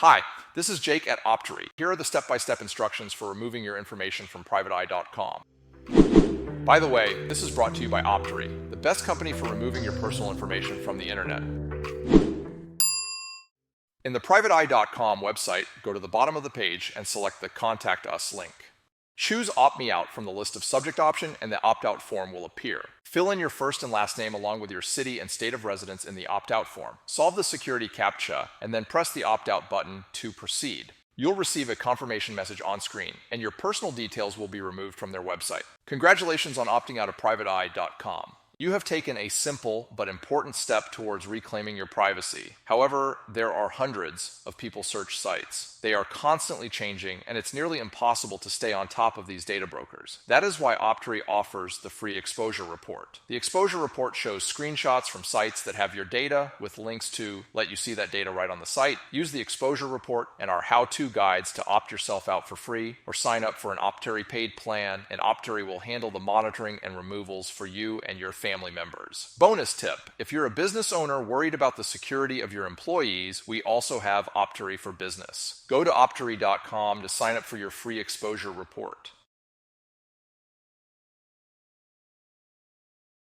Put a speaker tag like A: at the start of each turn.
A: Hi, this is Jake at Optery. Here are the step-by-step instructions for removing your information from PrivateEye.com. By the way, this is brought to you by Optery, the best company for removing your personal information from the internet. In the PrivateEye.com website, go to the bottom of the page and select the Contact Us link. Choose Opt Me Out from the list of subject option and the opt-out form will appear. Fill in your first and last name along with your city and state of residence in the opt-out form. Solve the security CAPTCHA and then press the opt-out button to proceed. You'll receive a confirmation message on screen and your personal details will be removed from their website. Congratulations on opting out of PrivateEye.com. You have taken a simple but important step towards reclaiming your privacy. However, there are hundreds of people search sites. They are constantly changing, and it's nearly impossible to stay on top of these data brokers. That is why Optery offers the free exposure report. The exposure report shows screenshots from sites that have your data with links to let you see that data right on the site. Use the exposure report and our how-to guides to opt yourself out for free or sign up for an Optery paid plan, and Optery will handle the monitoring and removals for you and your family members. Bonus tip: if you're a business owner worried about the security of your employees, we also have Optery for Business. Go to Optery.com to sign up for your free exposure report.